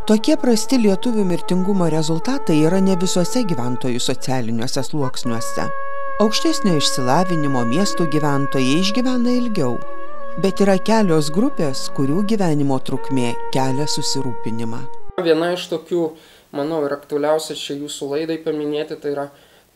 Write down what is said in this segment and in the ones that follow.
Tokie prasti lietuvių mirtingumo rezultatai yra ne visuose gyventojų socialiniuose sluoksniuose. Aukštesnio išsilavinimo miestų gyventojai išgyvena ilgiau, bet yra kelios grupės, kurių gyvenimo trukmė kelia susirūpinimą. Viena iš tokių, manau, ir aktualiausia čia jūsų laidai paminėti, tai yra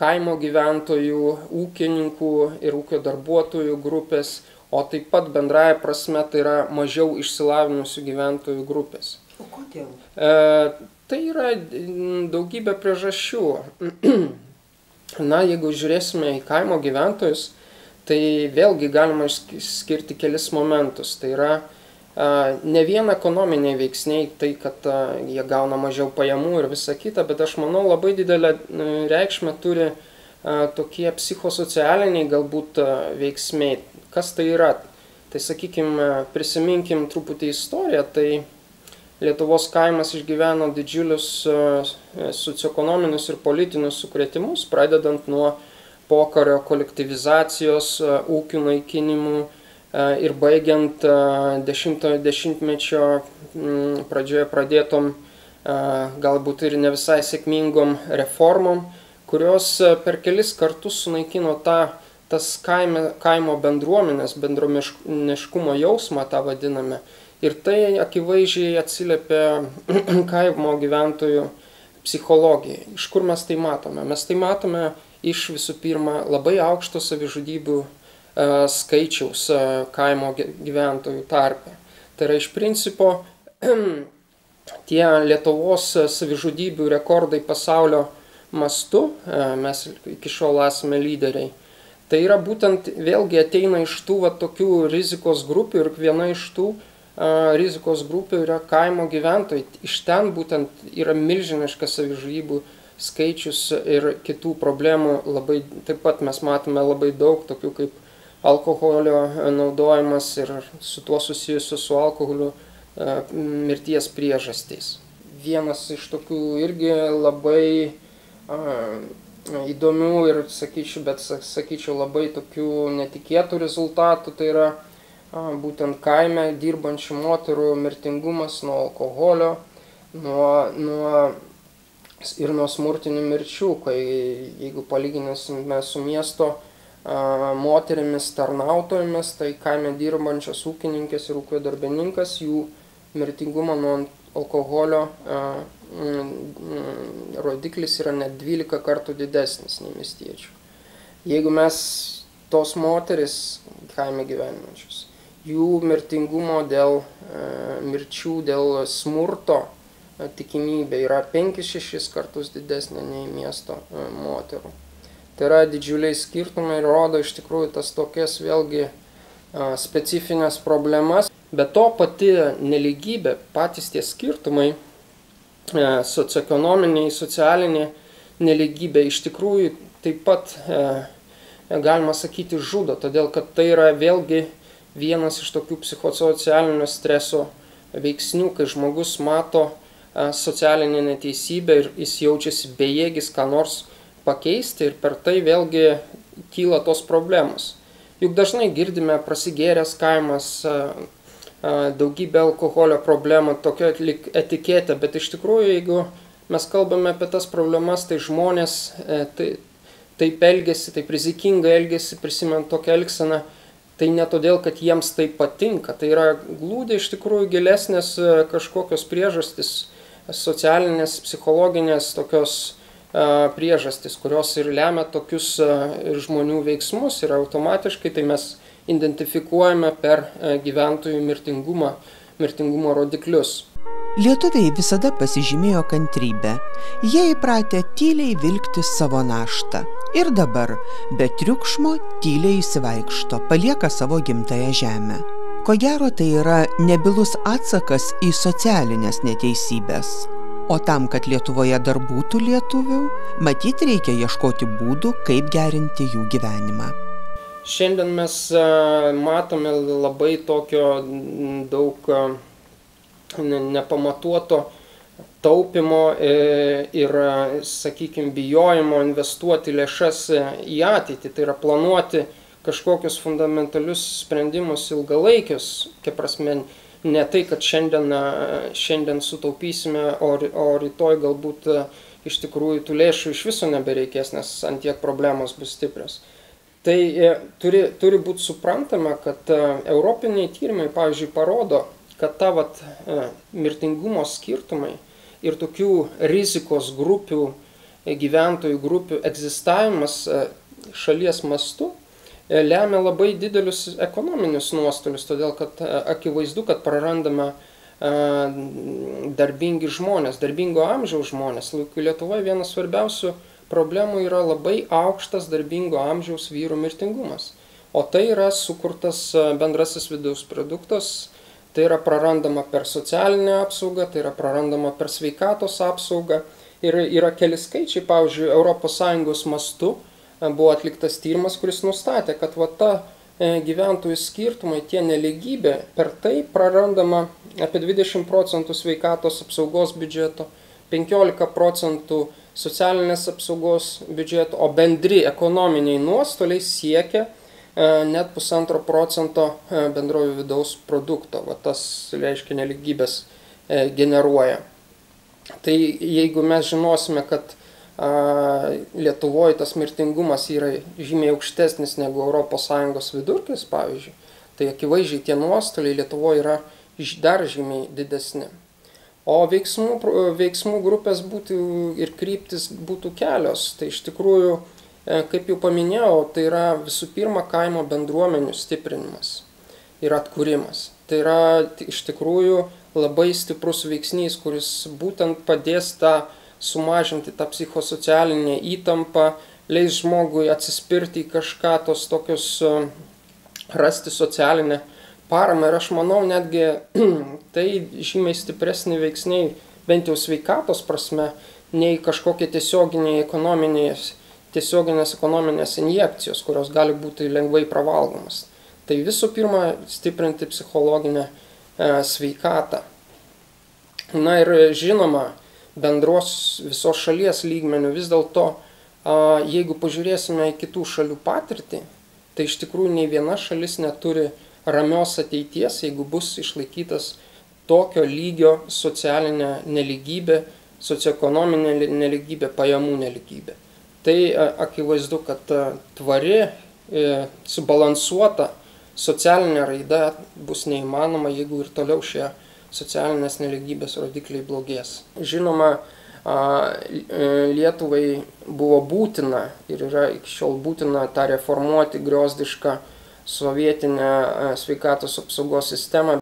kaimo gyventojų, ūkininkų ir ūkio darbuotojų grupės, o taip pat bendraja prasme tai yra mažiau išsilavinusių gyventojų grupės. O kodėl? Tai yra daugybė priežasčių. Na, jeigu žiūrėsime į kaimo gyventojus, tai vėlgi galima išskirti kelis momentus. Tai yra ne vien ekonominiai veiksniai, tai kad jie gauna mažiau pajamų ir visa kita, bet aš manau labai didelę reikšmę turi tokie psichosocialiniai galbūt veiksmai. Kas tai yra? Tai sakykime, prisiminkim truputį istoriją, tai Lietuvos kaimas išgyveno didžiulius socioekonominius ir politinius sukrėtimus, pradedant nuo pokario kolektyvizacijos, ūkių naikinimų ir baigiant 10-ojo dešimtmečio pradžioje pradėtom, galbūt ir ne visai sėkmingom reformom, kurios per kelis kartus sunaikino tas kaimo bendruomenės, bendruomeniškumo jausmą, tą vadiname. Ir tai akivaizdžiai atsiliepia kaimo gyventojų psichologijai. Iš kur mes tai matome? Mes tai matome iš visų pirma labai aukšto savižudybių skaičiaus kaimo gyventojų tarpe. Tai yra iš principo tie Lietuvos savižudybių rekordai pasaulio mastu, mes iki šiol esame lyderiai. Tai yra būtent vėlgi ateina iš tų tokių rizikos grupių ir viena iš tų rizikos grupių yra kaimo gyventojai. Iš ten būtent yra milžiniškas savižudybių skaičius ir kitų problemų. Taip pat mes matome labai daug tokių kaip alkoholio naudojimas ir su tuo susijusiu su alkoholiu mirties priežastys. Vienas iš tokių irgi labai įdomių ir sakyčiau labai tokių netikėtų rezultatų, tai yra būtent kaime dirbančių moterų mirtingumas nuo alkoholio ir nuo smurtinių mirčių, kai jeigu palyginsime su miesto moterimis tarnautojomis, tai kaime dirbančios ūkininkės ir ūkio darbininkas, jų mirtingumą nuo alkoholio rodiklis yra net 12 kartų didesnis nei miestiečių. Jeigu mes tos moteris kaime gyvenančius, jų mirtingumo dėl mirčių, dėl smurto tikimybė yra 5-6 kartus didesnė nei miesto moterų. Tai yra didžiuliai skirtumai ir rodo iš tikrųjų tas tokias vėlgi specifines problemas. Be to pati nelygybė, patys tie skirtumai, socioekonominiai, socialinė nelygybė iš tikrųjų taip pat galima sakyti žudo, todėl kad tai yra vėlgi vienas iš tokių psichosocialinio streso veiksnių, kai žmogus mato socialinę neteisybę ir jis jaučiasi bejėgis ką nors pakeisti ir per tai vėlgi kyla tos problemos. Juk dažnai girdime prasigėręs kaimas, daugybė alkoholio problemų, tokia etiketė, bet iš tikrųjų, jeigu mes kalbame apie tas problemas, tai žmonės taip elgiasi, taip rizikingai elgiasi, prisimint tokią elgseną, tai ne todėl, kad jiems tai patinka, tai yra glūdi iš tikrųjų gilesnės kažkokios priežastys, socialinės, psichologinės tokios priežastys, kurios ir lemia tokius žmonių veiksmus ir automatiškai tai mes identifikuojame per gyventojų mirtingumo rodiklius. Lietuviai visada pasižymėjo kantrybę. Jie įpratę tyliai vilkti savo naštą. Ir dabar, be triukšmo, tyliai įsivaikšto, palieka savo gimtąją žemę. Ko gero, tai yra nebylus atsakas į socialinės neteisybės. O tam, kad Lietuvoje dar būtų lietuvių, matyt reikia ieškoti būdų, kaip gerinti jų gyvenimą. Šiandien mes matome labai tokio daug nepamatuoto taupimo ir, sakykime, bijojimo investuoti lėšas į ateitį, tai yra planuoti kažkokius fundamentalius sprendimus ilgalaikius, kaip prasme, ne tai, kad šiandien sutaupysime, o rytoj galbūt iš tikrųjų tų lėšų iš viso nebereikės, nes ant tiek problemos bus stiprios. Tai turi būti suprantama, kad europiniai tyrimai, pavyzdžiui, parodo, kad mirtingumo skirtumai ir tokių rizikos grupių, gyventojų grupių egzistavimas šalies mastu lemia labai didelius ekonominius nuostolius, todėl kad akivaizdu, kad prarandame darbingi žmonės, darbingo amžiaus žmonės. Lietuvoje vienas svarbiausių problemų yra labai aukštas darbingo amžiaus vyrų mirtingumas. O tai yra sukurtas bendrasis vidaus produktas, tai yra prarandama per socialinę apsaugą, tai yra prarandama per sveikatos apsaugą. Ir yra keli skaičiai, pavyzdžiui, ES mastu buvo atliktas tyrimas, kuris nustatė, kad gyventojų skirtumai, tie nelygybė, per tai prarandama apie 20% sveikatos apsaugos biudžeto, 15% socialinės apsaugos biudžeto, o bendri ekonominiai nuostoliai siekia net 1,5% bendrojo vidaus produkto. Tas, reiškia, nelygybės generuoja. Tai jeigu mes žinosime, kad Lietuvoje tas mirtingumas yra žymiai aukštesnis negu ES vidurkis, pavyzdžiui, tai akivaizdžiai tie nuostoliai Lietuvoje yra dar žymiai didesni. O veiksmų grupės būtų ir kryptis būtų kelios. Tai iš tikrųjų, kaip jau paminėjau, tai yra visų pirma kaimo bendruomenių stiprinimas ir atkūrimas. Tai yra iš tikrųjų labai stiprus veiksnys, kuris būtent padės sumažinti tą psichosocialinę įtampą, leis žmogui atsispirti į kažką, tos tokius rasti socialinę paramą. Ir aš manau, netgi tai žymiai stipresni veiksniai, bent jau sveikatos prasme, nei kažkokie tiesioginės ekonominės injekcijos, kurios gali būti lengvai pravalgomas. Tai visų pirma, stiprinti psichologinę sveikatą. Na ir žinoma, bendros visos šalies lygmenių vis dėlto, jeigu pažiūrėsime į kitų šalių patirtį, tai iš tikrųjų nei viena šalis neturi ramios ateities, jeigu bus išlaikytas tokio lygio socialinė nelygybė, socioekonominė nelygybė, pajamų nelygybė. Tai akivaizdu, kad tvari, subalansuota socialinė raida bus neįmanoma, jeigu ir toliau šie socialinės nelygybės rodikliai blogės. Žinoma, Lietuvai buvo būtina ir yra iki šiol būtina tą reformuoti griozdišką sovietinę sveikatos apsaugos sistemą.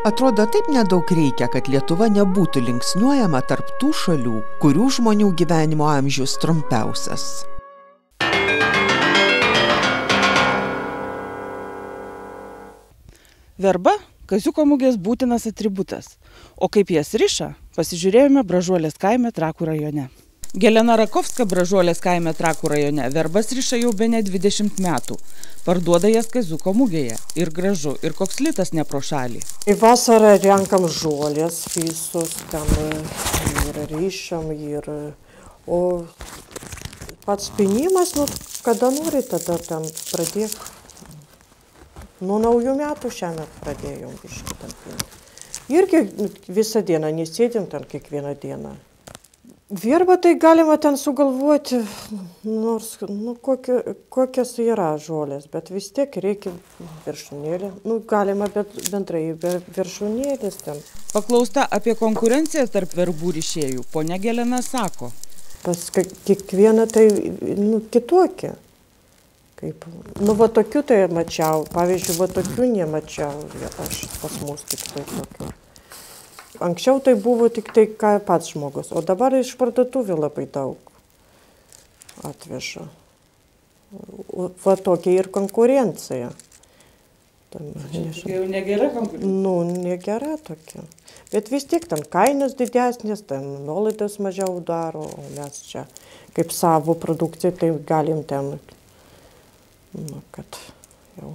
Atrodo, taip nedaug reikia, kad Lietuva nebūtų linksniuojama tarp tų šalių, kurių žmonių gyvenimo amžius trumpiausias. Verba – Kaziuko mugės būtinas atributas, o kaip jas riša, pasižiūrėjome Bražuolės kaime Trakų rajone. Gelena Rakovska Bražuolės kaime Trakų rajone verbas riša jau bene 20 metų. Parduoda jas Kaziuko mugėje. Ir gražu, ir koks litas ne pro šalį. Į vasarą renkam žolės visus, ten ir ryšiam, o pats pinimas, kada nori, tada ten pradėk. Nuo naujų metų šiandien pradėjom biškį ten pinti. Irgi visą dieną, nesėdim ten kiekvieną dieną. Verbą tai galima ten sugalvoti, nors kokios yra žolės, bet vis tiek reikia viršūnėlį. Galima bendrai viršūnėlis ten. Paklausta apie konkurenciją tarp verbų rišėjų, ponia Gelena sako. Pas kiekvieną tai kitokia. Tokių tai mačiau, pavyzdžiui, tokių nemačiau, aš pas mus tik tai tokių. Anksčiau tai buvo tik tai pats žmogus, o dabar iš parduotuvių labai daug atveža. Tokia ir konkurencija. Čia jau negera konkurencija? Negera tokia. Bet vis tiek ten kainos didesnės, ten nuolaidas mažiau daro, o mes čia kaip savo produkciją, tai galim ten kad jau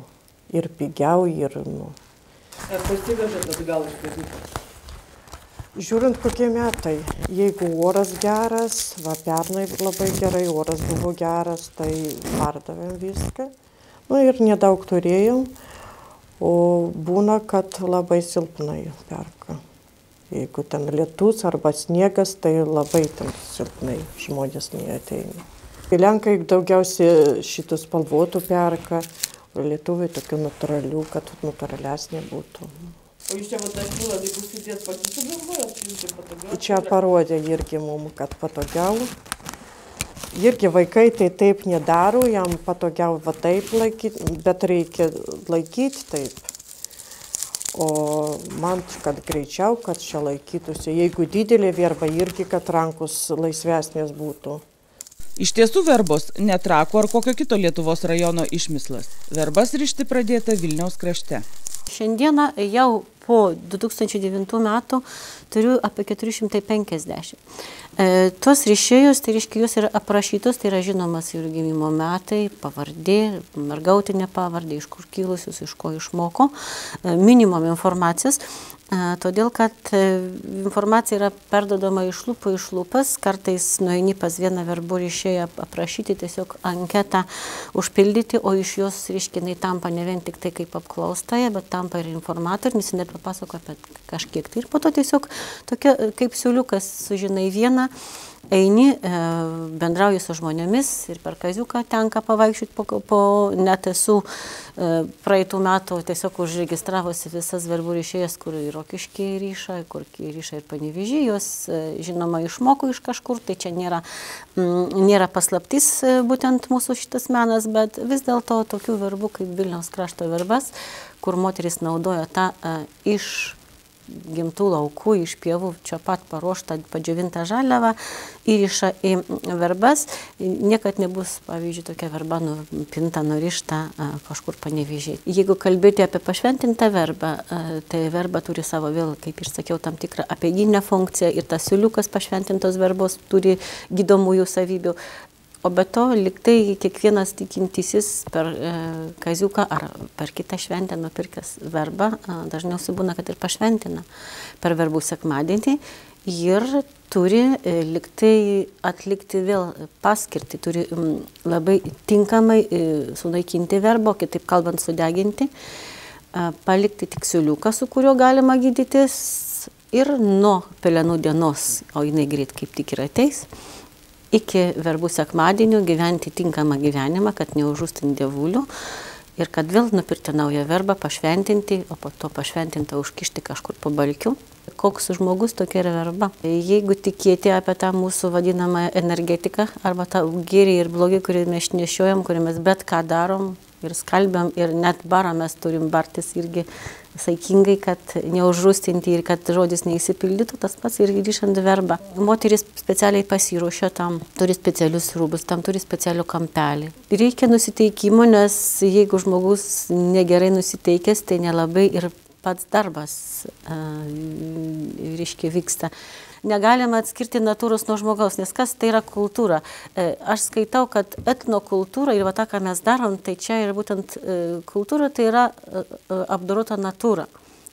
ir pigiau, ir Ar pasivežat atgal iš Kaziuko? Žiūrint kokie metai, jeigu oras geras, pernai labai gerai, oras buvo geras, tai pardavėm viską. Ir nedaug turėjom, o būna, kad labai silpnai perka. Jeigu ten lietus arba sniegas, tai labai ten silpnai žmonės neateina. Lenkai daugiausiai šitų spalvotų perka, o lietuviai tokių natūralių, kad natūralesnė būtų. O jūs čia tas siūlas, jeigu sudėt pati sugalvojot, jūs čia patogiau? Čia parodė irgi mums, kad patogiau. Irgi vaikai tai taip nedaro, jam patogiau va taip laikyti, bet reikia laikyti taip. O man, kad greičiau, kad čia laikytųsi. Jeigu didelė verba, irgi, kad rankos laisvesnės būtų. Iš tiesų verbos ne Trakų ar kokio kito Lietuvos rajono išmislas. Verbas rišti pradėta Vilniaus krašte. Šiandieną jau po 2009 metų turiu apie 450. Tuos rišėjus, tai reiškia, jos yra aprašytos, tai yra žinomas jų gimimo metai, pavardė, mergautinė pavardė, iš kur kilusius, iš ko išmoko, minimum informacijos. Todėl, kad informacija yra perdodama iš lūpų iš lūpas, kartais nueini pas vieną verbų rišėją aprašyti, tiesiog anketą užpildyti, o iš jos, reiškia, jinai tampa ne vien tik tai kaip apklaustaja, bet tampa ir informatorė, nes jinai papasako apie kažkiek. Tai ir po to tiesiog tokia kaip siūliukas, sužinai vieną, eini, bendrauji su žmonėmis ir per kaziuką tenka pavaikščioti net esu praeitų metų tiesiog užregistravosi visas verbų rišėjas, kur ir Rokiškiai ryša, kur ryša ir Panevėžį, jos žinoma išmoko iš kažkur, tai čia nėra paslaptis būtent mūsų šitas menas, bet vis dėlto tokių verbų kaip Vilniaus krašto verbas, kur moteris naudoja tą iš gimtų laukų, iš pievų, čia pat paruoštą, padžiovintą žaliavą, įriša į verbas. Niekad nebus, pavyzdžiui, tokia verba nupinta, nurišta kažkur Panevėžyje. Jeigu kalbėti apie pašventintą verbą, tai verba turi savo vėl, kaip ir sakiau, tam tikrą apeiginę funkciją ir tas siūliukas pašventintos verbos turi gydomųjų savybių. O be to, liktai kiekvienas tikintysis per kaziuką ar per kitą šventę nupirkęs verbą, dažniausiai būna, kad ir pašventina per verbų sekmadienį ir turi liktai atlikti vėl paskirtį, turi labai tinkamai sunaikinti verbą, kitaip kalbant sudeginti, palikti tik siūliuką, su kuriuo galima gydytis ir nuo pelenų dienos, o jinai greit kaip tik ir ateis, iki verbų sekmadienių gyventi tinkamą gyvenimą, kad neužžūstinti dievulių ir kad vėl nupirkti naują verbą, pašventinti, o po to pašventintą užkišti kažkur po balkiu. Koks žmogus tokia yra verba. Jeigu tikėti apie tą mūsų vadinamą energetiką arba tą gėrį ir blogį, kurį mes nešiojam, kurį mes bet ką darom ir skalbiam ir net barą mes turim bartis irgi saikingai, kad neužrūstinti ir kad žodis neįsipildytų, tas pats ir rišant verbą. Moteris specialiai pasiruošia tam, turi specialius rūbus, tam turi specialių kampelį. Reikia nusiteikimo, nes jeigu žmogus negerai nusiteikęs, tai nelabai ir pats darbas reiškia vyksta. Negalima atskirti natūros nuo žmogaus, nes kas tai yra kultūra. Aš skaitau, kad etnokultūra ir va tą, ką mes darom, tai čia yra būtent kultūra, tai yra apdorota natūra.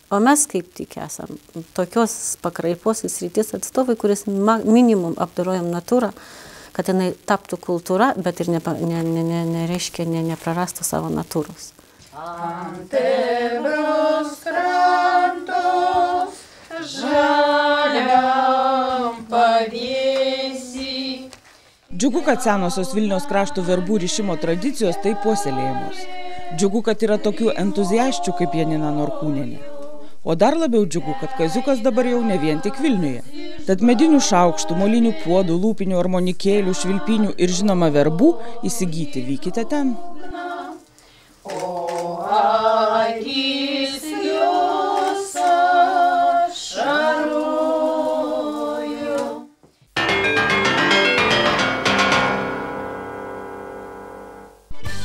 O mes kaip tik esam tokios pakraipos srities atstovai, kuris minimum apdorojam natūrą, kad jinai taptų kultūra, bet ir nereiškia, neprarastų savo natūros. Ant Ebros krantos žaliam pavėsy. Džiugu, kad senosios Vilniaus krašto verbų rišimo tradicijos taip puoselėjamos. Džiugu, kad yra tokių entuziasčių kaip Janina Norkūnienė. O dar labiau džiugu, kad kaziukas dabar jau ne vien tik Vilniuje. Tad medinių šaukštų, molinių puodų, lūpinių armonikėlių, švilpinių ir žinoma verbų įsigyti vykite ten. Akis jos ašarojo.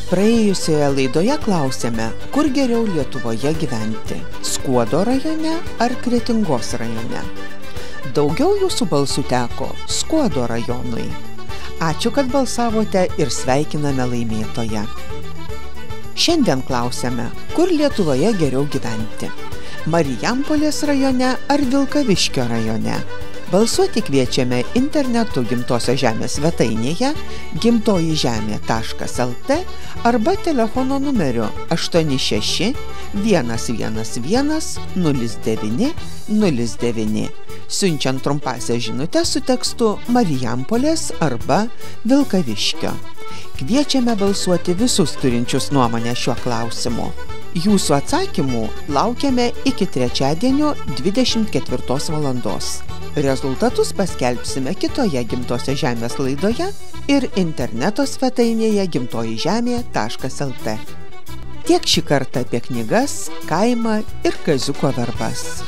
Praėjusioje laidoje klausėme, kur geriau Lietuvoje gyventi – Skuodo rajone ar Kretingos rajone. Daugiau jūsų balsų teko Skuodo rajonui. Ačiū, kad balsavote ir sveikiname laimėtoją. Šiandien klausėme, kur Lietuvoje geriau gyventi – Marijampolės rajone ar Vilkaviškio rajone. Balsuoti kviečiame internetu Gimtosios žemės svetainėje gimtojizemė.lt arba telefono numeriu 86 111 09 09, siunčiant trumpąsias žinutės su tekstu Marijampolės arba Vilkaviškio. Kviečiame balsuoti visus turinčius nuomonę šiuo klausimu. Jūsų atsakymų laukiame iki trečiadienio 24 valandos. Rezultatus paskelbsime kitoje Gimtosios žemės laidoje ir interneto svetainėje gimtojizemė.lt. Tiek šį kartą apie knygas, kaimą ir kaziuko verbas.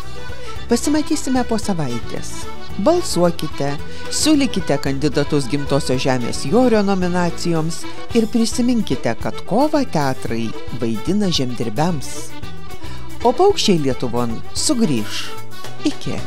Pasimatysime po savaitės. Balsuokite, siūlykite kandidatus Gimtosios žemės jorio nominacijoms ir prisiminkite, kad kovą teatrai vaidina žemdirbiams. O paukščiai Lietuvon sugrįš. Iki.